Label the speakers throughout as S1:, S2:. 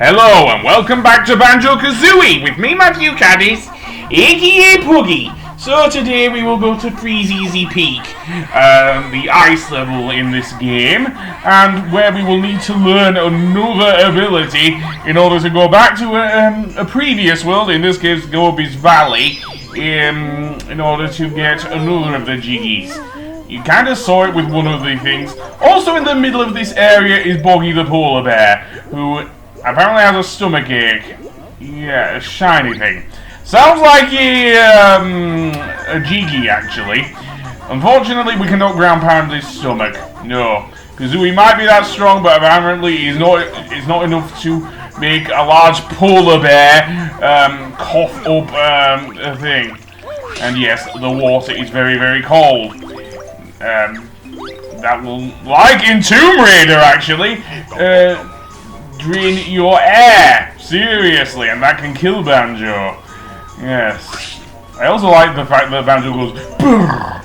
S1: Hello and welcome back to Banjo Kazooie with me, my few caddies, aka Puggy. So today we will go to Freezeezy Peak, the ice level in this game, and where we will need to learn another ability in order to go back to a previous world, in this case Gobi's Valley, in order to get another of the Jiggies. You kind of saw it with one of the things. Also in the middle of this area is Boggy the Polar Bear, who apparently has a stomach ache. Yeah, a shiny thing. Sounds like a Jiggy, actually. Unfortunately, we cannot ground pound his stomach. No. Kazooie might be that strong, but apparently it's not enough to make a large polar bear cough up a thing. And yes, the water is very, very cold. That will, like in Tomb Raider, actually, drain your air, seriously, and that can kill Banjo. Yes. I also like the fact that Banjo goes brrr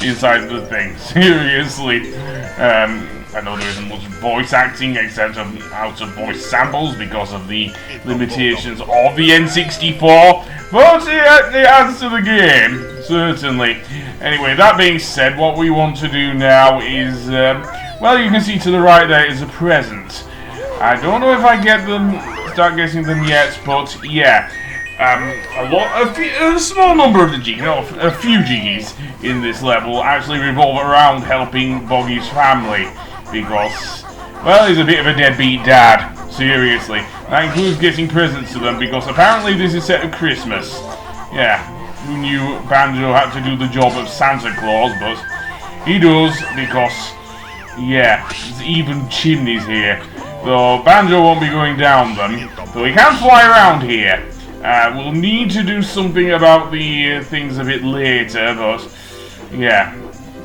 S1: inside the thing, seriously. I know there isn't much voice acting except out of voice samples because of the limitations of the N64, but it adds to the game, certainly. Anyway, that being said, what we want to do now is, well, you can see to the right there is a present. I don't know if I start guessing them yet, but yeah, a small number of the Jiggies, no, a few Jiggies in this level actually revolve around helping Boggy's family, because, well, he's a bit of a deadbeat dad, seriously. That includes getting presents to them, because apparently this is set at Christmas. Yeah, who knew Banjo had to do the job of Santa Claus, but he does, because, yeah, there's even chimneys here. So Banjo won't be going down them, so he can fly around here. We'll need to do something about the things a bit later, but yeah.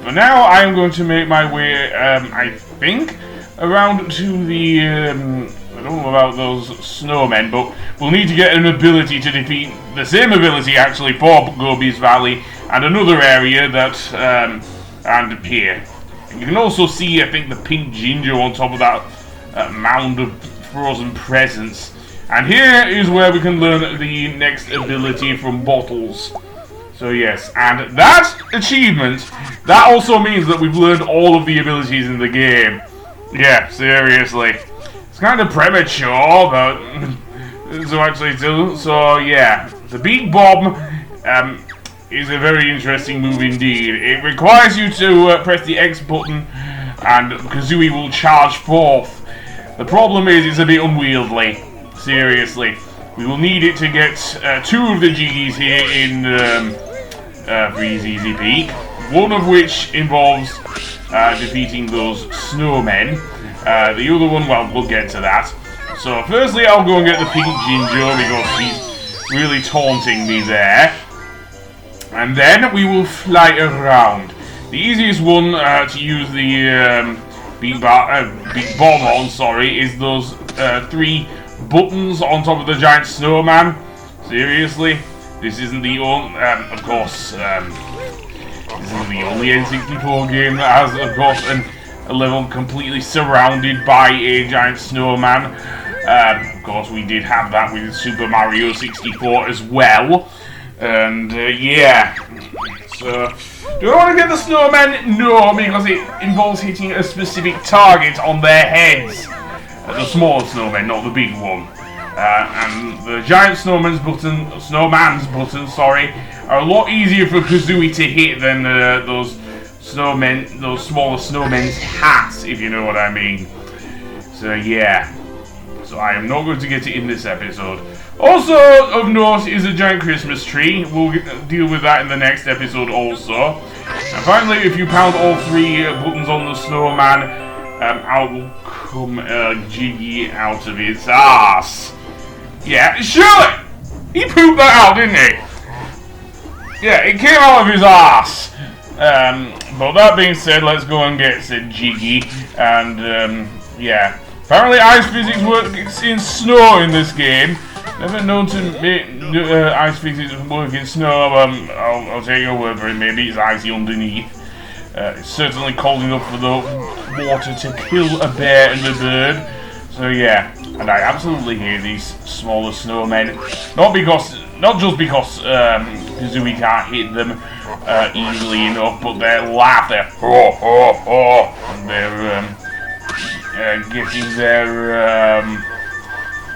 S1: For now, I am going to make my way, I think, around to the, I don't know about those snowmen, but we'll need to get an ability to defeat the same ability, actually, for Gobi's Valley, and another area that, and up here. And you can also see, I think, the pink ginger on top of that mound of frozen presents. And here is where we can learn the next ability from Bottles. So yes, and that achievement, that also means that we've learned all of the abilities in the game. Yeah, seriously. It's kind of premature, but so actually do. So yeah, the Beat Bomb is a very interesting move indeed. It requires you to press the X button and Kazooie will charge forth. The problem is it's a bit unwieldy, seriously. We will need it to get two of the Jiggies here in Freezeezy Peak, one of which involves defeating those snowmen. The other one, well, we'll get to that. So firstly I'll go and get the pink ginger because he's really taunting me there. And then we will fly around. The easiest one to use the Big Bomb on, is those three buttons on top of the giant snowman. Seriously, this isn't the only, of course, this isn't the only N64 game that has, of course, a level completely surrounded by a giant snowman. Of course, we did have that with Super Mario 64 as well. And, yeah. So, do I want to get the snowmen? No, because it involves hitting a specific target on their heads. The small snowmen, not the big one. And the giant snowman's button, are a lot easier for Kazooie to hit than those smaller snowmen's hats, if you know what I mean. So yeah. So I am not going to get it in this episode. Also of note is a giant Christmas tree. We'll deal with that in the next episode also. And finally, if you pound all three buttons on the snowman, out will come a Jiggy out of his ass. Yeah, sure! He pooped that out, didn't he? Yeah, it came out of his ass. But that being said, let's go and get said Jiggy. And, yeah. Apparently ice physics works in snow in this game. Never known to make ice physics work in snow. I'll take your word for it. Maybe it's icy underneath. It's certainly cold enough for the water to kill a bear and a bird. So yeah. And I absolutely hate these smaller snowmen. Not just because Kazooie can't hit them easily enough, but their laugh, their ho ho ho, and they're getting their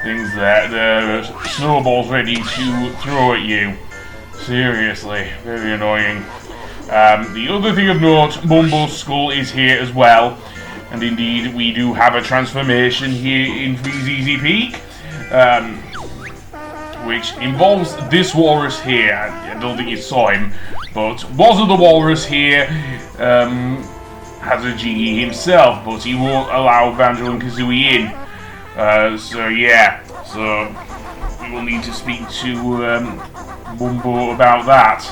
S1: things there, the snowballs ready to throw at you. Seriously, very annoying. The other thing of note, Mumbo's skull is here as well. And indeed, we do have a transformation here in Freezeezy Peak, which involves this walrus here. I don't think you saw him, but Wazza the walrus here has a Jiggy himself, but he won't allow Banjo and Kazooie in. So yeah, so we will need to speak to Mumbo about that.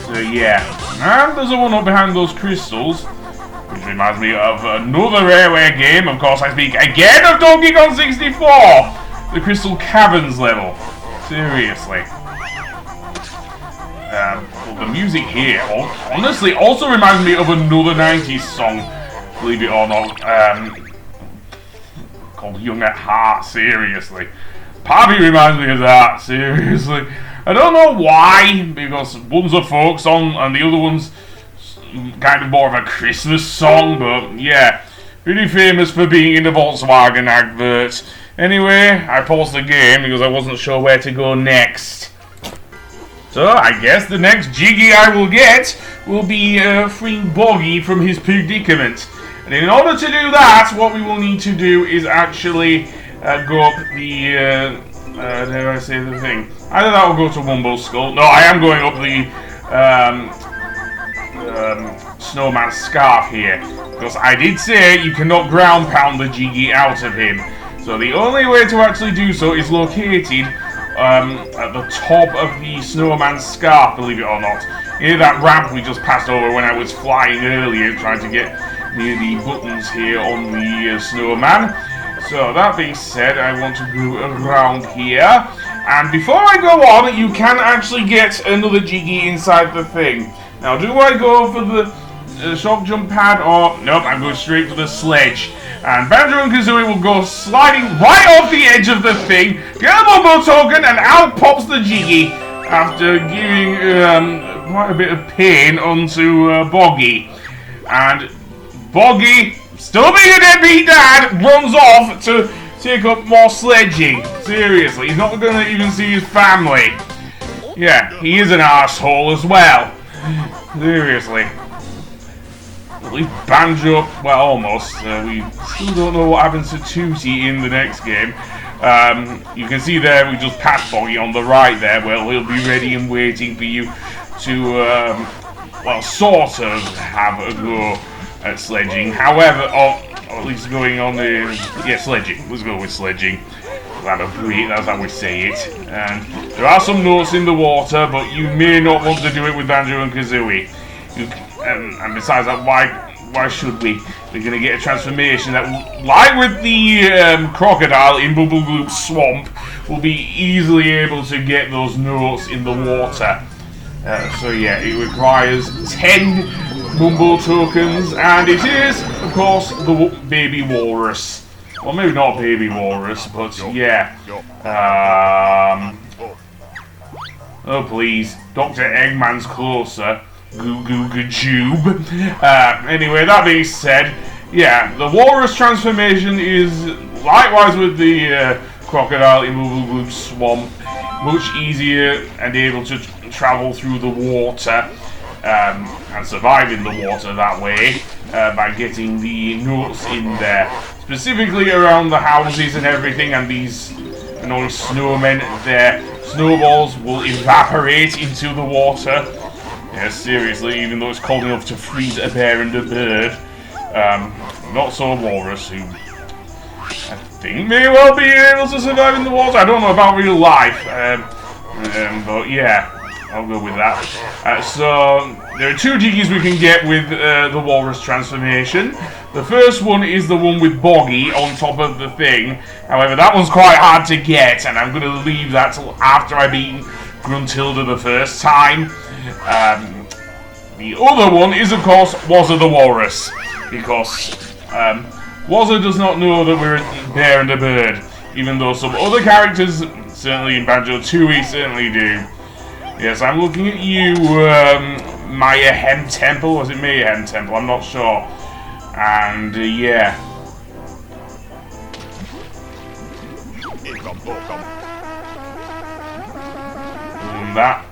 S1: So yeah, and there's a one up behind those crystals. Which reminds me of another Rareware game. Of course, I speak again of Donkey Kong 64! The Crystal Caverns level. Seriously. Well, the music here, honestly, also reminds me of another 90s song, believe it or not, called Young at Heart. Seriously. Pappy reminds me of that. Seriously. I don't know why, because one's a folk song and the other one's kind of more of a Christmas song, but yeah, pretty famous for being in the Volkswagen adverts. Anyway, I paused the game because I wasn't sure where to go next. So I guess the next Jiggy I will get will be freeing Boggy from his predicament. And in order to do that, what we will need to do is actually go up the, dare I say the thing? Either that or go to Wumbo's skull. No, I am going up the, snowman scarf here, because I did say you cannot ground pound the Jiggy out of him. So the only way to actually do so is located at the top of the snowman scarf, believe it or not. Near that ramp we just passed over when I was flying earlier, trying to get near the buttons here on the snowman. So that being said, I want to go around here. And before I go on, you can actually get another Jiggy inside the thing. Now, do I go for the shock jump pad or... Nope, I'm going straight for the sledge. And Banjo and Kazooie will go sliding right off the edge of the thing, get a Mumbo token, and out pops the Jiggy after giving quite a bit of pain onto Boggy. And Boggy, still being a deadbeat dad, runs off to take up more sledging. Seriously, he's not going to even see his family. Yeah, he is an arsehole as well. Seriously. At least Banjo, well, almost. We still don't know what happens to Tooty in the next game. You can see there, we just passed Boggy on the right there. Well, he'll be ready and waiting for you to, well, sort of have a go at sledging. However, or at least going on the, yeah, sledging. Let's go with sledging. That's how we say it. And there are some notes in the water, but you may not want to do it with Banjo and Kazooie. And besides that, why should we? We're going to get a transformation that, like with the crocodile in Bubble Gloop's swamp, will be easily able to get those notes in the water. So yeah, it requires 10 Mumbo tokens, and it is, of course, the baby walrus. Well, maybe not baby walrus, but yeah. Oh please, Dr. Eggman's closer. Goo goo gajoob. Anyway, that being said, yeah, the walrus transformation is likewise with the crocodile in Bubble Gloop's swamp, much easier and able to travel through the water and survive in the water that way by getting the notes in there, specifically around the houses and everything. And these annoying snowmen, their snowballs will evaporate into the water. Yes, seriously, even though it's cold enough to freeze a bear and a bird. Not so a walrus, who I think may well be able to survive in the water. I don't know about real life, but yeah, I'll go with that. So, there are two Jiggies we can get with the walrus transformation. The first one is the one with Boggy on top of the thing. However, that one's quite hard to get, and I'm going to leave that till after I've beaten Gruntilda the first time. The other one is, of course, Wazza the Walrus, because Wazza does not know that we're a bear and a bird. Even though some other characters, certainly in Banjo Tooie, certainly do. Yes, I'm looking at you, Mayhem Temple. Was it Mayhem Temple? I'm not sure. And, yeah. And that.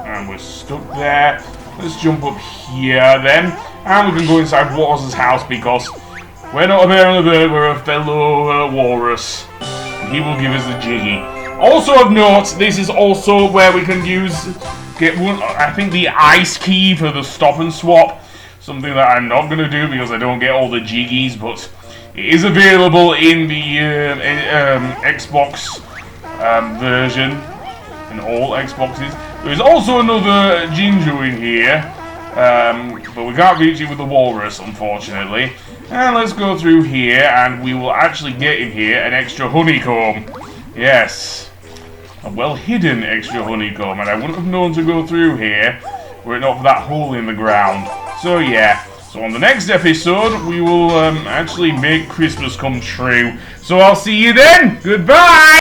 S1: And we're stuck there. Let's jump up here then. And we can go inside Walrus' house because we're not a bear on the bird, we're a fellow walrus. He will give us the Jiggy. Also of note, this is also where we can get one, I think the ice key for the stop and swap. Something that I'm not going to do because I don't get all the Jiggies, but it is available in the Xbox version, in all Xboxes. There's also another Jinju in here, but we can't reach it with the walrus, unfortunately. And let's go through here, and we will actually get in here an extra honeycomb. Yes, a well-hidden extra honeycomb, and I wouldn't have known to go through here were it not for that hole in the ground. So yeah, so on the next episode, we will actually make Christmas come true. So I'll see you then. Goodbye!